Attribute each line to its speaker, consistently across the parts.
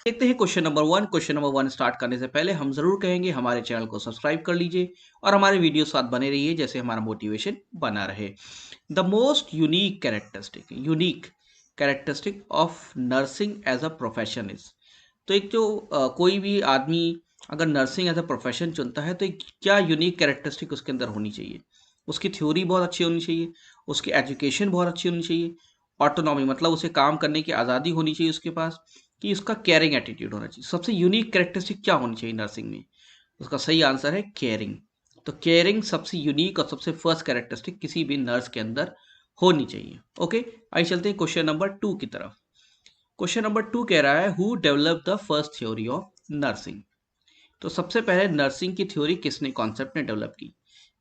Speaker 1: देखते हैं question number 1। Question number 1 start करने से पहले हम जरूर कहेंगे हमारे चैनल को सब्सक्राइब कर लीजिए और हमारे वीडियो साथ बने रहिए, जैसे हमारा मोटिवेशन बना रहे। The most unique characteristic of nursing as a profession is. तो एक जो कोई भी आदमी अगर नर्सिंग एज अ प्रोफेशन चुनता है तो एक क्या यूनिक कैरेक्टरिस्टिक उसके अंदर होनी चाहिए। उसकी थ्योरी बहुत अच्छी होनी चाहिए, उसकी एजुकेशन बहुत अच्छी होनी चाहिए, ऑटोनॉमी मतलब उसे काम करने की आज़ादी होनी चाहिए उसके पास, कि उसका केयरिंग एटीट्यूड होना चाहिए। सबसे यूनिक कैरेक्टरिस्टिक क्या होनी चाहिए नर्सिंग में? उसका सही आंसर है केयरिंग। तो केयरिंग सबसे यूनिक और सबसे फर्स्ट कैरेक्टरिस्टिक किसी भी नर्स के अंदर होनी चाहिए। ओके, आइए चलते हैं क्वेश्चन नंबर 2 की तरफ। क्वेश्चन नंबर 2 कह रहा है who develop the first theory of nursing. तो सबसे पहले नर्सिंग की थ्योरी किसने, कॉन्सेप्ट ने डेवलप की?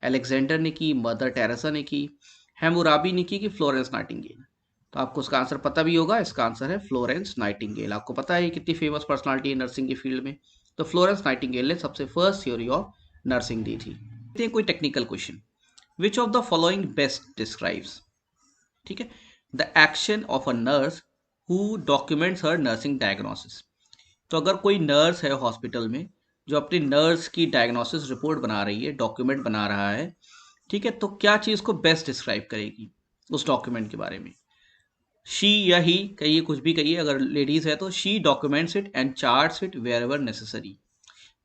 Speaker 1: अलेक्जेंडर ने की, मदर टेरेसा ने की, हैमुराबी ने की, कि फ्लोरेंस नाइटिंगेल? तो आपको उसका आंसर पता भी होगा, इसका आंसर है फ्लोरेंस नाइटिंगेल। आपको पता है कितनी फेमस पर्सनालिटी है नर्सिंग की फील्ड में। तो फ्लोरेंस नाइटिंगेल ने सबसे फर्स्ट थ्योरी ऑफ नर्सिंग दी थी। देखते हैं कोई technical question. Which of the following best describes, ठीक है, the action of a nurse who documents her nursing diagnosis. तो अगर कोई नर्स है हॉस्पिटल में जो अपनी नर्स की डायग्नोसिस रिपोर्ट बना रही है, डॉक्यूमेंट बना रहा है, ठीक है, तो क्या चीज़ को बेस्ट डिस्क्राइब करेगी उस डॉक्यूमेंट के बारे में? शी या ही कहिए, कुछ भी कहिए, अगर लेडीज है तो she documents it and charts it wherever necessary.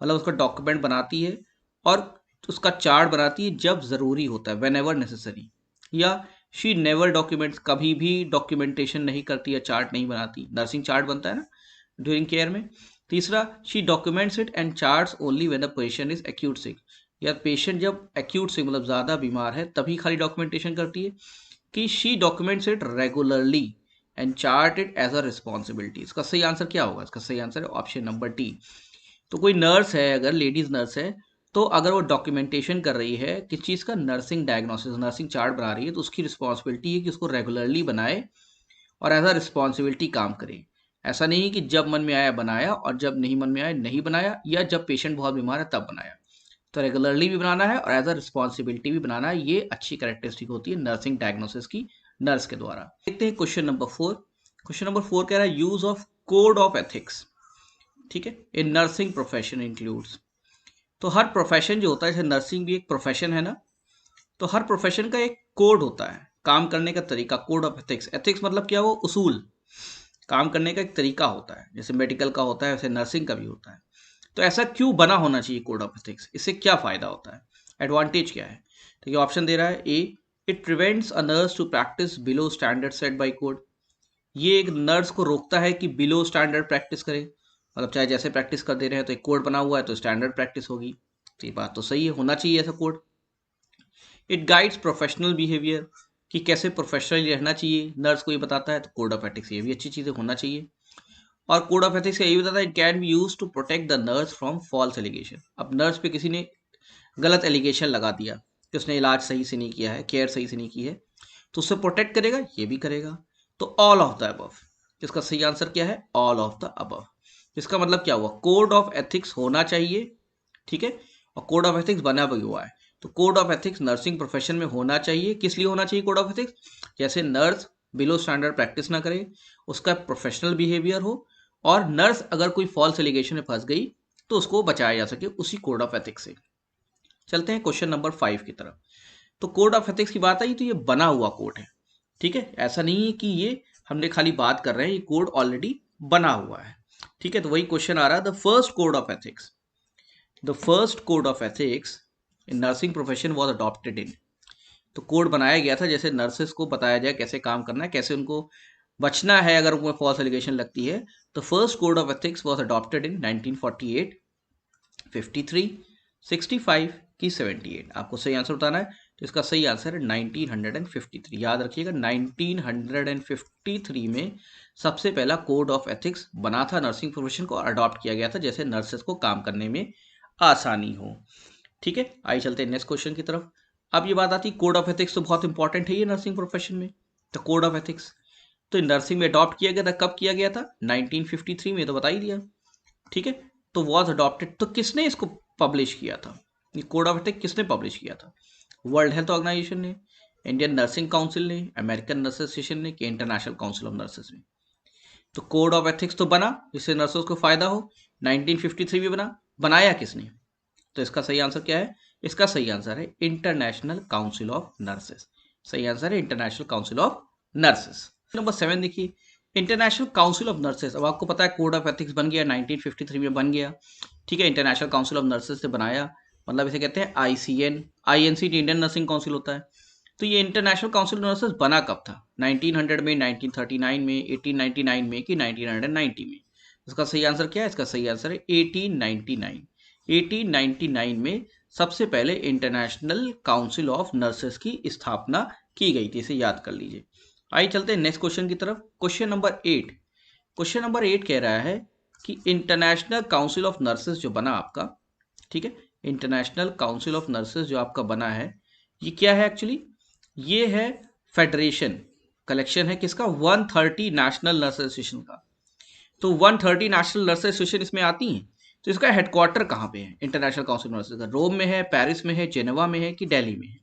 Speaker 1: मतलब उसका डॉक्यूमेंट बनाती है और उसका चार्ट बनाती है जब ज़रूरी होता है, वेन एवर नेसेसरी। या शी नेवर डॉक्यूमेंट्स, कभी भी डॉक्यूमेंटेशन नहीं करती या चार्ट नहीं बनाती। नर्सिंग चार्ट बनता है ना ड्यूरिंग केयर में। तीसरा, she documents it and charts only when the patient is acute sick. या पेशेंट जब एक्यूट सिक मतलब ज़्यादा बीमार है तभी खाली डॉक्यूमेंटेशन करती है। कि she documents it regularly and chart it as a responsibility. इसका सही आंसर क्या होगा? इसका सही आंसर है ऑप्शन नंबर डी। तो कोई नर्स है, अगर लेडीज नर्स है, तो अगर वो डॉक्यूमेंटेशन कर रही है किस चीज़ का, नर्सिंग डायग्नोसिस, नर्सिंग चार्ट बना रही है, तो उसकी रिस्पॉन्सिबिलिटी है कि उसको रेगुलरली बनाए और एज अ रिस्पॉन्सिबिलिटी काम करे। ऐसा नहीं कि जब मन में आया बनाया और जब नहीं मन में आया नहीं बनाया, या जब पेशेंट बहुत बीमार है तब बनाया। तो रेगुलरली भी बनाना है और एज अ रिस्पॉन्सिबिलिटी भी बनाना है। ये अच्छी कैरेक्टरिस्टिक होती है नर्सिंग डायग्नोसिस की नर्स के द्वारा। देखते हैं क्वेश्चन नंबर 4। क्वेश्चन नंबर 4 कह रहा है use of code of ethics, ठीक है, इन नर्सिंग प्रोफेशन इंक्लूड्स। तो हर प्रोफेशन जो होता है, जैसे नर्सिंग भी एक प्रोफेशन है ना, तो हर प्रोफेशन का एक कोड होता है, काम करने का तरीका, कोड ऑफ एथिक्स। एथिक्स मतलब क्या? वो उसूल, काम करने का एक तरीका होता है। जैसे मेडिकल का होता है वैसे नर्सिंग का भी होता है। तो ऐसा क्यों बना होना चाहिए कोड ऑफ एथिक्स? इससे क्या फायदा होता है, एडवांटेज क्या है? तो ये ऑप्शन दे रहा है A, it prevents a nurse to practise below standard set by code. ये एक नर्स को रोकता है कि बिलो स्टैंडर्ड प्रैक्टिस करे। मतलब चाहे जैसे प्रैक्टिस कर दे रहे हैं, तो एक कोड बना हुआ है तो स्टैंडर्ड प्रैक्टिस होगी। तो ये बात तो सही है, होना चाहिए ऐसा code. It guides professional behaviour, कि कैसे प्रोफेशनली रहना चाहिए नर्स को ये बताता है। तो कोड ऑफ एथिक्स ये भी अच्छी चीज़ें होना चाहिए। और कोड ऑफ एथिक्स का ये बताता है it can be use to protect the nurse from false allegation. अब नर्स पे किसी ने गलत एलिगेशन लगा दिया कि उसने इलाज सही से नहीं किया है, केयर सही से नहीं की है, तो उससे प्रोटेक्ट करेगा, ये भी करेगा। तो ऑल ऑफ द अबव। इसका सही आंसर क्या है? All of the above. इसका मतलब क्या हुआ? कोड ऑफ एथिक्स होना चाहिए, ठीक है, और कोड ऑफ एथिक्स बना भी हुआ है। तो code of ethics nursing profession में होना चाहिए। किस लिए होना चाहिए कोड ऑफ एथिक्स? जैसे नर्स बिलो स्टैंडर्ड प्रैक्टिस ना करे, उसका प्रोफेशनल बिहेवियर हो, और नर्स अगर कोई फॉल्स एलिगेशन में फंस गई तो उसको बचाया जा सके उसी कोड ऑफ एथिक्स से। चलते हैं क्वेश्चन नंबर 5 की तरफ। तो कोड ऑफ एथिक्स की बात आई तो ये बना हुआ कोड है, ठीक है, ऐसा नहीं है कि ये हमने खाली बात कर रहे हैं, ये कोड ऑलरेडी बना हुआ है, ठीक है। तो वही क्वेश्चन आ रहा है, the first code of ethics, the first code of ethics in nursing profession was adopted in. तो कोड बनाया गया था जैसे नर्सेस को बताया जाए कैसे काम करना है, कैसे उनको बचना है अगर उनको फॉल्स एलिगेशन लगती है। तो first code of ethics was adopted in 1948, 53, 65 की 78। आपको सही आंसर बताना है। तो इसका सही आंसर है 1953। याद रखिएगा 1953 में सबसे पहला कोड ऑफ एथिक्स बना था, नर्सिंग प्रोफेशन को अडॉप्ट किया गया था जैसे नर्सेस को काम करने में आसानी हो, ठीक है। आइए चलते हैं नेक्स्ट क्वेश्चन की तरफ। अब ये बात आती है कोड ऑफ एथिक्स तो बहुत इंपॉर्टेंट है ये नर्सिंग प्रोफेशन में। तो कोड ऑफ एथिक्स तो नर्सिंग में अडॉप्ट किया गया था, कब किया गया था? 1953 में, तो बता ही दिया, ठीक है। तो वॉज अडॉप्टेड, तो किसने इसको पब्लिश किया था? ये कोड ऑफ एथिक्स किसने पब्लिश किया था? वर्ल्ड हेल्थ ऑर्गेनाइजेशन ने, इंडियन नर्सिंग काउंसिल ने, अमेरिकन नर्स एसोसिएशन ने, कि इंटरनेशनल काउंसिल ऑफ नर्सेस ने? तो कोड ऑफ एथिक्स तो बना जिससे नर्सेस को फायदा हो, 1953 में बनाया किसने? तो इसका सही आंसर क्या है? इसका सही आंसर है इंटरनेशनल काउंसिल ऑफ नर्सेस। सही आंसर है international council of nurses. Number 7 देखिए, इंटरनेशनल काउंसिल ऑफ नर्सेस। अब आपको पता है कोड ऑफ एथिक्स बन गया, 1953 में बन गया, ठीक है। इंटरनेशनल काउंसिल ऑफ नर्सेस से बनाया, मतलब इसे कहते हैं ICN, INC Indian nursing council होता है। तो ये इंटरनेशनल काउंसिल ऑफ नर्सेस बना कब था? 1900 में, 1939 में, 1899 में कि 1990 में? इसका सही आंसर क्या है? इसका सही आंसर है 1899। 1899 में सबसे पहले इंटरनेशनल काउंसिल ऑफ नर्सेस की स्थापना की गई थी, इसे याद कर लीजिए। आइए चलते हैं नेक्स्ट क्वेश्चन की तरफ। Question number 8। क्वेश्चन नंबर 8 कह रहा है कि इंटरनेशनल काउंसिल ऑफ नर्सेस जो बना आपका, ठीक है, इंटरनेशनल काउंसिल ऑफ नर्सेस जो आपका बना है, ये क्या है एक्चुअली? ये है फेडरेशन, कलेक्शन है किसका? 130 नेशनल नर्स एसोसिएशन का। तो 130 नेशनल नर्स एसोसिएशन इसमें आती हैं। तो इसका हेडक्वार्टर कहाँ पे है इंटरनेशनल काउंसिल ऑफ नर्सेस का? रोम में है, पेरिस में है, जेनेवा में है कि दिल्ली में है?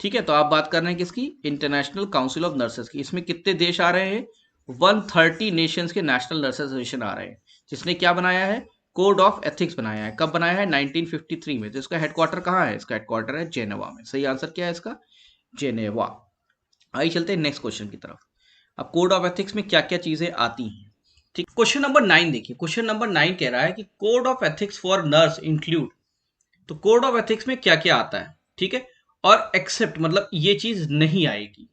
Speaker 1: ठीक है, तो आप बात कर रहे हैं किसकी? इंटरनेशनल काउंसिल ऑफ नर्सेस की। इसमें कितने देश आ रहे हैं? 130 नेशंस के नेशनल नर्सेस एसोसिएशन आ रहे हैं, जिसने क्या बनाया है? कोड ऑफ एथिक्स बनाया है। कब बनाया है? 1953 में। तो इसका हेडक्वार्टर कहाँ है? इसका हेडक्वार्टर है जेनेवा में। सही आंसर क्या है इसका? जेनेवा। आइए चलते हैं नेक्स्ट क्वेश्चन की तरफ। अब कोड ऑफ एथिक्स में क्या क्या चीजें आती हैं, ठीक। क्वेश्चन नंबर 9 देखिए। क्वेश्चन नंबर 9 कह रहा है कि code of ethics for nurse include. तो कोड ऑफ एथिक्स में क्या क्या आता है, ठीक है, और एक्सेप्ट मतलब ये चीज नहीं आएगी।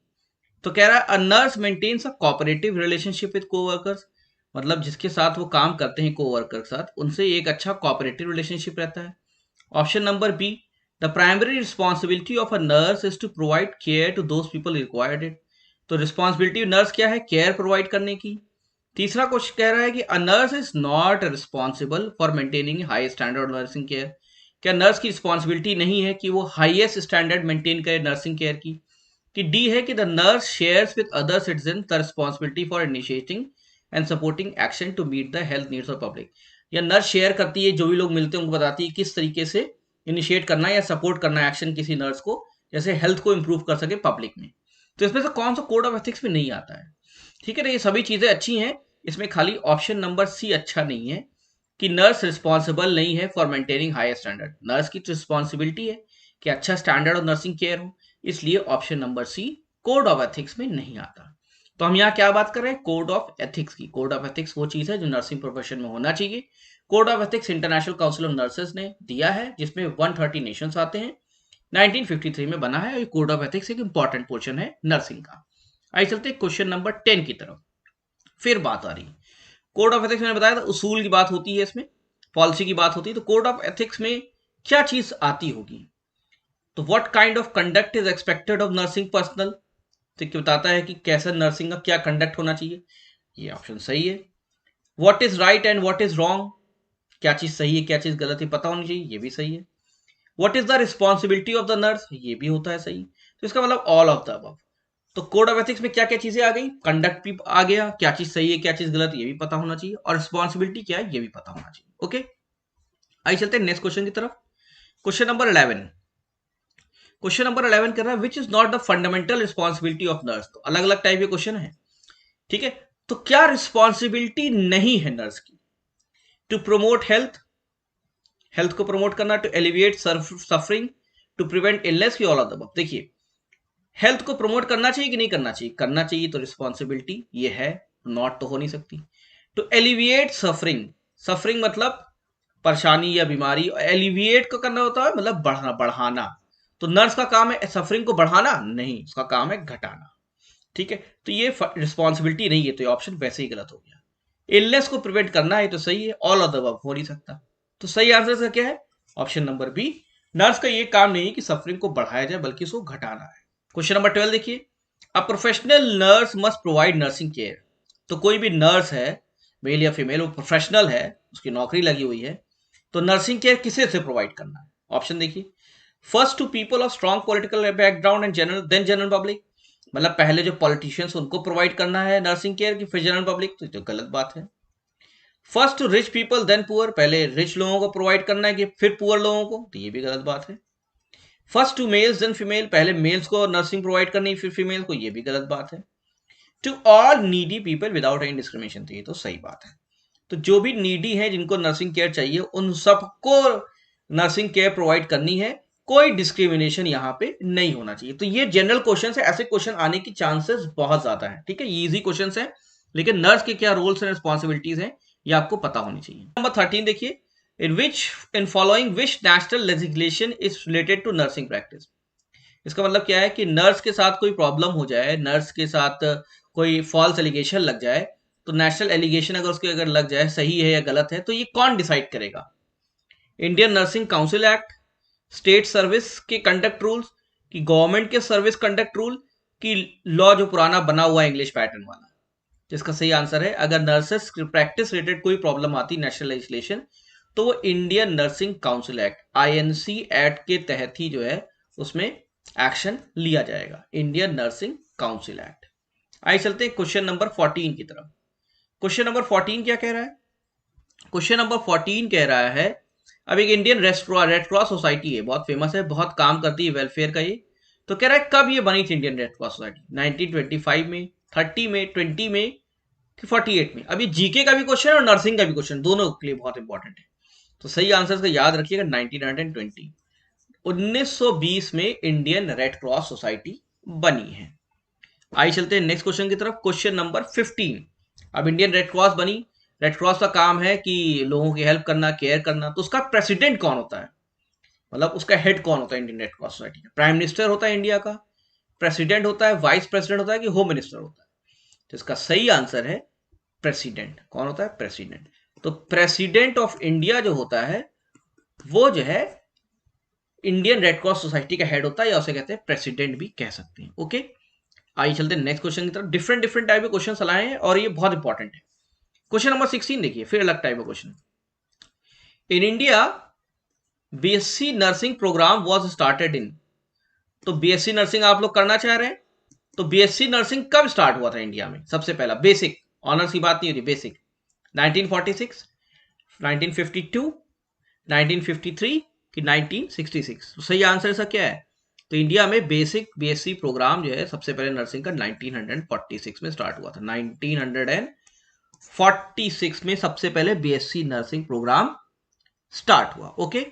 Speaker 1: तो कह रहा है a nurse maintains a cooperative relationship with coworkers, मतलब जिसके साथ वो काम करते हैं कोवर्कर के साथ, उनसे एक अच्छा कोऑपरेटिव रिलेशनशिप रहता है। Option number B, the primary responsibility of a nurse is to provide care to those people required it. तो रिस्पॉन्सिबिलिटी नर्स क्या है? केयर प्रोवाइड करने की। तीसरा क्वेश्चन कह रहा है कि a nurse is not responsible for maintaining high standard nursing care. क्या नर्स की रिस्पॉन्सिबिलिटी नहीं है कि वो हाईएस्ट स्टैंडर्ड मेंटेन करे नर्सिंग केयर की? कि डी है कि the nurse shares with other citizen the responsibility for initiating and supporting action to meet the health needs of public. या नर्स शेयर करती है, जो भी लोग मिलते हैं उनको बताती है किस तरीके से इनिशिएट करना है या सपोर्ट करना है एक्शन किसी नर्स को, जैसे हेल्थ को इंप्रूव कर सके पब्लिक में। तो इसमें से कौन सा कोड ऑफ एथिक्स में नहीं आता है? ठीक है ना, ये सभी चीजें अच्छी हैं। इसमें खाली ऑप्शन नंबर सी अच्छा नहीं है कि नर्स रिस्पॉन्सिबल नहीं है for maintaining high standard. Nurse की रिस्पॉन्सिबिलिटी है कि अच्छा स्टैंडर्ड ऑफ नर्सिंग केयर हो, इसलिए option number C code of ethics में नहीं आता। तो हम यहाँ क्या बात कर रहे हैं? कोड ऑफ एथिक्स की। कोड ऑफ एथिक्स वो चीज है जो नर्सिंग प्रोफेशन में होना चाहिए। Code of ethics international council of nurses ने दिया है, जिसमें 130 नेशंस आते हैं। 1953 में बना है। कोड ऑफ एथिक्स एक इंपॉर्टेंट पोर्शन है नर्सिंग का। आइए चलते हैं क्वेश्चन नंबर 10 की तरफ। फिर बात आ रही है कोड ऑफ एथिक्स, मैंने बताया था उसूल की बात होती है, इसमें पॉलिसी की बात होती है। तो कोड ऑफ एथिक्स में क्या चीज आती होगी? तो what kind of conduct is expected of nursing personal. तो क्या बताता है कि कैसा नर्सिंग का क्या कंडक्ट होना चाहिए। ये ऑप्शन सही है। What is right and what is wrong, क्या चीज सही है क्या चीज गलत है पता होनी चाहिए, ये भी सही है। What is the responsibility of the nurse, ये भी होता है सही। तो इसका मतलब ऑल ऑफ द अबव। तो कोड ऑफ एथिक्स में क्या क्या चीजें आ गई? कंडक्ट भी आ गया, क्या चीज सही है क्या चीज गलत, ये भी पता होना चाहिए, और रिस्पॉन्सिबिलिटी क्या है ये भी पता होना चाहिए। ओके, आइए चलते हैं नेक्स्ट क्वेश्चन की तरफ। Question number 11। क्वेश्चन नंबर 11 कर रहा है which is not the fundamental responsibility of nurse. तो अलग अलग टाइप के क्वेश्चन है, ठीक है। तो क्या रिस्पॉन्सिबिलिटी नहीं है नर्स की? टू प्रोमोट हेल्थ, हेल्थ को प्रमोट करना, to alleviate suffering, to prevent illness की ऑल ऑफ द अबव। देखिए, हेल्थ को प्रमोट करना चाहिए कि नहीं करना चाहिए? करना चाहिए, तो रिस्पॉन्सिबिलिटी ये है, नॉट तो हो नहीं सकती। टू एलिविएट सफरिंग, सफरिंग मतलब परेशानी या बीमारी, एलिविएट को करना होता है मतलब बढ़ाना बढ़ाना। तो नर्स का काम है सफरिंग को बढ़ाना? नहीं, उसका काम है घटाना, ठीक है। तो ये रिस्पॉन्सिबिलिटी नहीं है, तो ये ऑप्शन वैसे ही गलत हो गया। इलनेस को प्रिवेंट करना है तो सही है, ऑल ऑफ द अबव हो नहीं सकता। तो सही आंसर क्या है? Option number B. नर्स का ये काम नहीं है कि सफरिंग को बढ़ाया जाए, बल्कि उसको घटाना है। क्वेश्चन नंबर 12 देखिए, a professional nurse must provide nursing care. तो कोई भी नर्स है, मेल या फीमेल, वो प्रोफेशनल है, उसकी नौकरी लगी हुई है, तो नर्सिंग केयर किसे से प्रोवाइड करना है? ऑप्शन देखिए, first to people of strong political background and general then general public, मतलब पहले जो पॉलिटिशियंस उनको प्रोवाइड करना है नर्सिंग केयर की, फिर जनरल पब्लिक, तो गलत बात है। First to rich people then poor, पहले रिच लोगों को प्रोवाइड करना है कि फिर पुअर लोगों को, तो ये भी गलत बात है। First to males then female, पहले मेल्स को नर्सिंग प्रोवाइड करनी फिर फीमेल को, ये भी गलत बात है। To all needy people without any discrimination. तो ये तो सही बात है। तो जो भी नीडी है, जिनको नर्सिंग केयर चाहिए, उन सबको नर्सिंग केयर प्रोवाइड करनी है, कोई डिस्क्रिमिनेशन यहाँ पे नहीं होना चाहिए। तो ये जनरल क्वेश्चन है, ऐसे क्वेश्चन आने की चांसेस बहुत ज्यादा है। ठीक है, ये इजी क्वेश्चन है, लेकिन नर्स के क्या रोल्स एंड रिस्पॉन्सिबिलिटीज हैं ये आपको पता होनी चाहिए। नंबर 13 देखिए, in following which national legislation is related to nursing practice. इसका मतलब क्या है कि नर्स के साथ कोई प्रॉब्लम हो जाए, नर्स के साथ कोई फॉल्स एलिगेशन लग जाए, तो नेशनल एलिगेशन अगर उसके अगर लग जाए, सही है या गलत है, तो ये कौन डिसाइड करेगा? Indian nursing council act, state service के कंडक्ट रूल्स, कि गवर्नमेंट के सर्विस कंडक्ट रूल, कि लॉ जो पुराना बना हुआ है इंग्लिश पैटर्न वाला? जिसका सही आंसर है, अगर नर्सेस प्रैक्टिस रिलेटेड कोई प्रॉब्लम आती नेशनल लेजिस्लेशन, तो वो Indian nursing council act INC act के तहत ही जो है उसमें एक्शन लिया जाएगा, इंडियन नर्सिंग काउंसिल एक्ट। आइए चलते हैं क्वेश्चन नंबर 14 की तरफ। क्वेश्चन नंबर 14 क्या कह रहा है? क्वेश्चन नंबर 14 कह रहा है, अब एक इंडियन रेड क्रॉस सोसाइटी है, बहुत फेमस है, बहुत काम करती है वेलफेयर का ये। तो कह रहा है कब ये बनी थी इंडियन रेड क्रॉस सोसाइटी? 1925 में, 30 में, 20 में, कि 48 में? अभी जीके का भी क्वेश्चन है और नर्सिंग का भी क्वेश्चन, दोनों के लिए बहुत इंपॉर्टेंट है। तो सही आंसर का याद रखिएगा, 1920, 1920 में इंडियन रेड क्रॉस सोसाइटी बनी है। आइए चलते हैं नेक्स्ट क्वेश्चन की तरफ। Question number 15। अब इंडियन रेड क्रॉस बनी, रेड क्रॉस का काम है कि लोगों की हेल्प करना, केयर करना। तो उसका प्रेसिडेंट कौन होता है, मतलब उसका हेड कौन होता है इंडियन रेड क्रॉस सोसाइटी का? प्राइम मिनिस्टर होता है इंडिया का, प्रेसिडेंट होता है, वाइस प्रेसिडेंट होता है, कि होम मिनिस्टर होता है? तो इसका सही आंसर है प्रेसिडेंट। कौन होता है? प्रेसिडेंट। तो प्रेसिडेंट ऑफ इंडिया जो होता है वो जो है इंडियन रेड क्रॉस सोसाइटी का हेड होता है, या उसे कहते हैं प्रेसिडेंट भी कह सकते हैं। ओके, आइए चलते हैं नेक्स्ट क्वेश्चन की तरफ। डिफरेंट डिफरेंट टाइप के क्वेश्चन लाए हैं और ये बहुत इंपॉर्टेंट है। क्वेश्चन नंबर 16 देखिए, फिर अलग टाइप का question. In India BSc nursing program was started in. तो बीएससी नर्सिंग आप लोग करना चाह रहे हैं, तो बीएससी नर्सिंग कब स्टार्ट हुआ था इंडिया में? सबसे पहला बेसिक, ऑनर्स की बात नहीं हो रही, बेसिक 1946, 1952, 1953 कि 1966? तो सही आंसर इसका क्या है? तो इंडिया में बेसिक बीएससी प्रोग्राम जो है सबसे पहले नर्सिंग का 1946 में स्टार्ट हुआ था। 1946 में सबसे पहले बीएससी नर्सिंग प्रोग्राम स्टार्ट हुआ। ओके,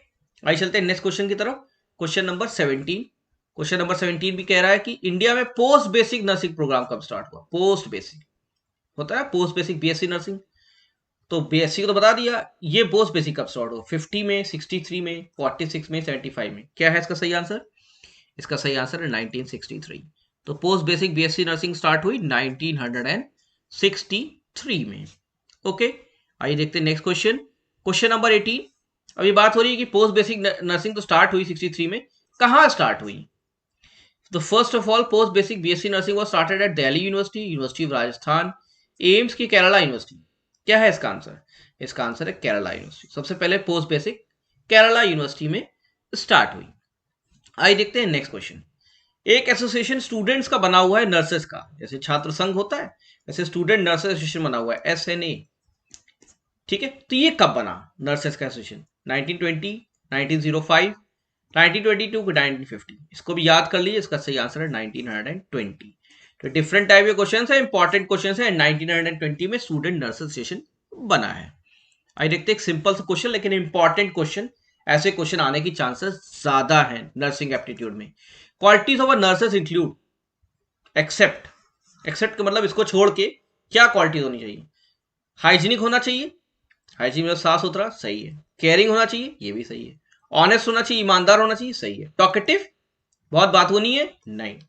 Speaker 1: आइए चलते हैं नेक्स्ट क्वेश्चन की तरफ। Question number 17। क्वेश्चन नंबर 17 भी कह रहा है कि इंडिया में पोस्ट बेसिक नर्सिंग प्रोग्राम कब स्टार्ट हुआ? पोस्ट बेसिक होता है, पोस्ट बेसिक बीएससी नर्सिंग। तो बीएससी को तो बता दिया, ये पोस्ट बेसिक कब स्टार्ट हुआ? 50 में, 63 में, 46 में, 75 में? क्या है इसका सही आंसर? इसका सही आंसर है 1963। तो post basic BSc nursing start हुई 1963 में। ओके, आइए देखते हैं नेक्स्ट क्वेश्चन। Question number 18। अभी बात हो रही है कि पोस्ट बेसिक नर्सिंग तो स्टार्ट हुई 63 में, कहां स्टार्ट हुई? तो first of all post basic BSc nursing was started at Delhi university, university of Rajasthan, AIIMS की केरला यूनिवर्सिटी। क्या है इसका आंसर? इसका आंसर है केरला यूनिवर्सिटी। सबसे पहले पोस्ट बेसिक केरला यूनिवर्सिटी में स्टार्ट हुई। आइए देखते हैं नेक्स्ट क्वेश्चन। एक एसोसिएशन स्टूडेंट्स का बना हुआ है नर्सेस का, जैसे छात्र संघ होता है वैसे स्टूडेंट नर्सेस एसोसिएशन बना हुआ है, एसएनए। ठीक है, तो ये कब बना नर्सेस का एसोसिएशन? 1920, 1905, 1922 की 1950? इसको भी याद कर लीजिए, इसका सही आंसर है 1920। तो डिफरेंट टाइप के क्वेश्चन है, इंपॉर्टेंट क्वेश्चन है। 1920 में स्टूडेंट नर्सेस एसोसिएशन बना है। आइए देखते हैं एक सिंपल सा क्वेश्चन लेकिन इंपॉर्टेंट क्वेश्चन। ऐसे क्वेश्चन आने की चांसेस ज्यादा है नर्सिंग एप्टीट्यूड में। Qualities of a nurses include, except, except का मतलब इसको छोड़ के क्या क्वालिटीज होनी चाहिए? हाइजीनिक होना चाहिए, हाइजीन मतलब साफ सुथरा, सही है। केयरिंग होना चाहिए, ये भी सही है। ऑनेस्ट होना चाहिए, ईमानदार होना चाहिए, सही है। टॉकेटिव, बहुत बात होनी है, नहीं।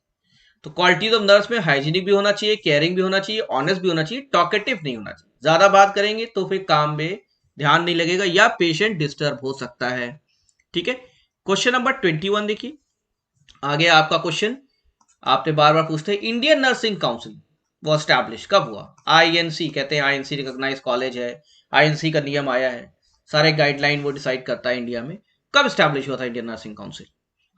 Speaker 1: तो क्वालिटीज ऑफ नर्स में हाइजीनिक भी होना चाहिए, केयरिंग भी होना चाहिए, ऑनेस्ट भी होना चाहिए, टॉकेटिव नहीं होना चाहिए। ज्यादा बात करेंगे तो फिर काम में ध्यान नहीं लगेगा या पेशेंट डिस्टर्ब हो सकता है। ठीक है, क्वेश्चन नंबर 21 देखिए। आगे आपका क्वेश्चन आपने बार बार पूछते हैं, इंडियन नर्सिंग काउंसिल वो स्टैब्लिश कब हुआ? आईएनसी कहते हैं, आईएनसी रिकॉग्नाइज कॉलेज है, आईएनसी का नियम आया है, सारे गाइडलाइन वो डिसाइड करता है इंडिया में। कब स्टैब्लिश हुआ था इंडियन नर्सिंग काउंसिल?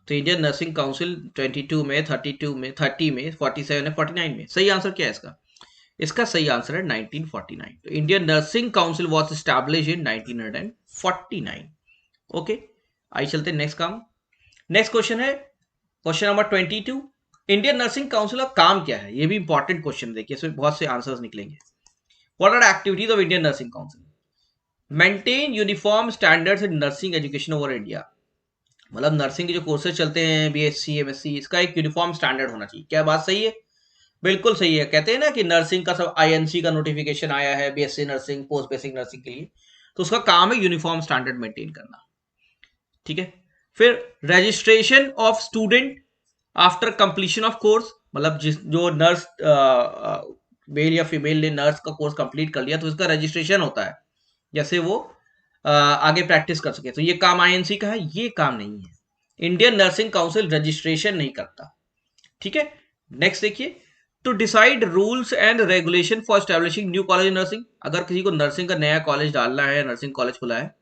Speaker 1: तो इंडियन नर्सिंग काउंसिल 22 में, 32 में, 30 में, 47 में, 49 में? सही आंसर क्या है इसका? इसका सही आंसर है 1949। तो Indian nursing council was established in 1949। Okay, आइए चलते हैं नेक्स्ट काम। नेक्स्ट क्वेश्चन है question number 22। Indian nursing council का काम क्या है, ये भी इंपॉर्टेंट क्वेश्चन, देखिए इसमें बहुत से आंसर्स निकलेंगे। What are activities of Indian nursing council? Maintain uniform standards in nursing education over India. मतलब नर्सिंग के जो कोर्सेज चलते हैं, बीएससी एमएससी, इसका एक यूनिफॉर्म स्टैंडर्ड होना चाहिए। क्या बात सही है? बिल्कुल सही है। कहते हैं ना कि नर्सिंग का सब आईएनसी का नोटिफिकेशन आया है BSc nursing, post basic nursing के लिए, तो उसका काम है यूनिफॉर्म स्टैंडर्ड मेंटेन करना। ठीक है। फिर registration of student after completion of course, मतलब जिस जो नर्स मेल या फीमेल ने नर्स का कोर्स कंप्लीट कर लिया तो इसका रजिस्ट्रेशन होता है, जैसे वो आगे प्रैक्टिस कर सके। तो ये काम आईएनसी का है, ये काम नहीं है। इंडियन नर्सिंग काउंसिल रजिस्ट्रेशन नहीं करता। ठीक है। नेक्स्ट देखिए, to decide rules and regulation for establishing new college nursing. अगर किसी को नर्सिंग का नया कॉलेज डालना है, नर्सिंग कॉलेज खुला है,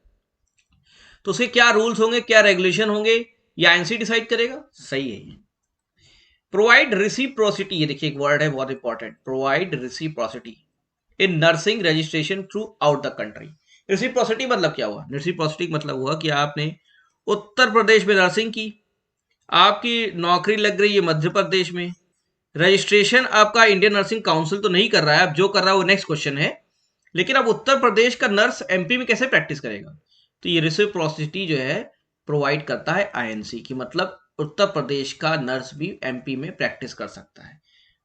Speaker 1: तो उसके क्या रूल्स होंगे, क्या रेगुलेशन होंगे, या आईएनसी डिसाइड करेगा। सही है ये। प्रोवाइड रिसिप्रोसिटी, ये देखिए एक वर्ड है बहुत important, provide reciprocity in nursing registration through out the country. Reciprocity मतलब क्या हुआ? रिसिप्रोसिटी मतलब हुआ कि आपने उत्तर प्रदेश में नर्सिंग की, आपकी नौकरी लग रही है मध्य प्रदेश में, रजिस्ट्रेशन आपका इंडियन नर्सिंग काउंसिल तो नहीं कर रहा है, अब जो कर रहा है वो नेक्स्ट क्वेश्चन है, लेकिन अब उत्तर प्रदेश का नर्स एमपी में कैसे प्रैक्टिस करेगा? तो ये रिसिप्रोसिटी जो है प्रोवाइड करता है आईएनसी की, मतलब उत्तर प्रदेश का नर्स भी एमपी में प्रैक्टिस कर सकता है,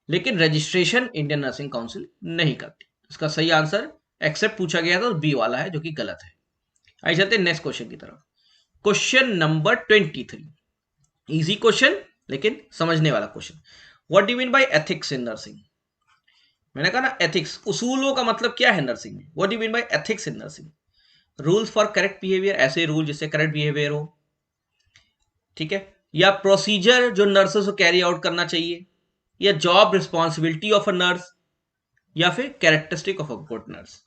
Speaker 1: लेकिन रजिस्ट्रेशन इंडियन नर्सिंग काउंसिल नहीं करती। इसका सही आंसर एक्सेप्ट पूछा गया था, बी वाला है, जो कि गलत है। आइए चलते हैं नेक्स्ट क्वेश्चन की तरफ। क्वेश्चन नंबर 23, इजी क्वेश्चन लेकिन समझने वाला question. What do you mean by ethics in nursing? मैंने कहा ना एथिक्स, उसूलों का मतलब क्या है नर्सिंग में। What do you mean by ethics in nursing? Rules for correct behaviour, ऐसे रूल जिससे करेक्ट बिहेवियर हो। ठीक है। या प्रोसीजर जो नर्सेस को कैरी आउट करना चाहिए, या job responsibility of a nurse, या फिर characteristic of a good nurse.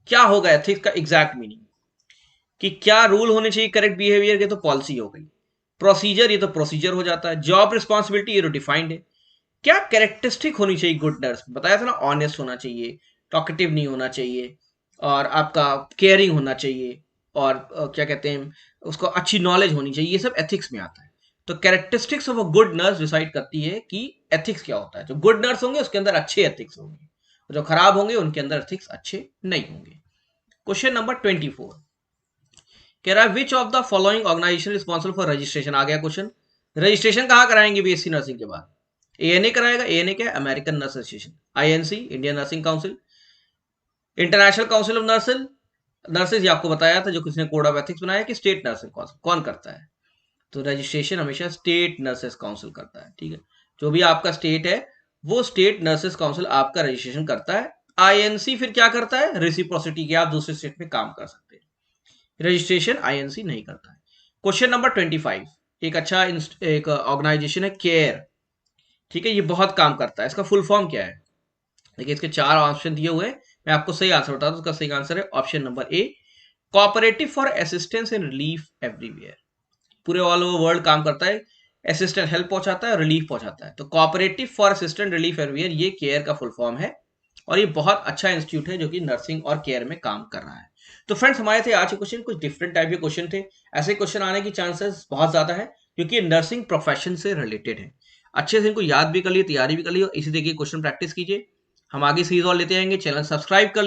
Speaker 1: क्या होगा एथिक्स का एग्जैक्ट मीनिंग? कि क्या रूल होने चाहिए करेक्ट बिहेवियर के, तो पॉलिसी हो गई। प्रोसीजर, ये तो प्रोसीजर हो जाता है। जॉब रिस्पॉन्सिबिलिटी, ये तो डिफाइंड है। क्या कैरेक्टरिस्टिक होनी चाहिए गुड नर्स? बताया था ना, ऑनेस्ट होना चाहिए, टॉकेटिव नहीं होना चाहिए, और आपका केयरिंग होना चाहिए, और क्या कहते हैं उसको, अच्छी नॉलेज होनी चाहिए। ये सब एथिक्स में आता है। तो characteristics of a good nurse decide करती है कि एथिक्स क्या होता है। जो गुड नर्स होंगे उसके अंदर अच्छे एथिक्स होंगे, जो खराब होंगे उनके अंदर एथिक्स अच्छे नहीं होंगे। क्वेश्चन नंबर 24 कह रहा है which of the following organisation responsible for registration. आ गया क्वेश्चन। रजिस्ट्रेशन कहाँ कराएंगे बीएससी नर्सिंग के बाद? एएनए कराएगा। एएनए क्या है? American nurse association. INC Indian nursing council. International council of nurses, आपको बताया था, जो किसी ने कोड ऑफ एथिक्स बनाया, कि स्टेट नर्सिंग काउंसिल कौन करता है? तो रजिस्ट्रेशन हमेशा स्टेट नर्सेस काउंसिल करता है। ठीक है। जो भी आपका स्टेट है वो स्टेट नर्सेस काउंसिल आपका रजिस्ट्रेशन करता है। आईएनसी फिर क्या करता है? रेसिप्रोसिटी के, आप दूसरे स्टेट में काम कर सकते हैं। रजिस्ट्रेशन आईएनसी नहीं करता है। क्वेश्चन नंबर 25, एक अच्छा एक ऑर्गेनाइजेशन है केयर। ठीक है। ये बहुत काम करता है। इसका फुल फॉर्म क्या है? देखिए इसके 4 ऑप्शन दिए हुए हैं, मैं आपको सही आंसर बता दूं। उसका सही आंसर है option number A, cooperative for assistance and relief everywhere. पूरे ऑल ओवर वर्ल्ड काम करता है, असिस्टेंट हेल्प पहुंचाता है, रिलीफ पहुंचाता है। तो cooperative for assistant relief everywhere, ये केयर का फुल फॉर्म है, और ये बहुत अच्छा इंस्टीट्यूट है जो कि नर्सिंग और केयर में काम कर रहा है। तो फ्रेंड्स, हमारे थे आज के क्वेश्चन, कुछ डिफरेंट टाइप के क्वेश्चन थे। ऐसे क्वेश्चन आने की चांसेस बहुत ज्यादा है, क्योंकि नर्सिंग प्रोफेशन से रिलेटेड है। अच्छे से इनको याद भी कर लिए, तैयारी भी कर ली, और इसी तरीके क्वेश्चन प्रैक्टिस कीजिए। हम आगे सीरीज और लेते आएंगे। चैनल सब्सक्राइब कर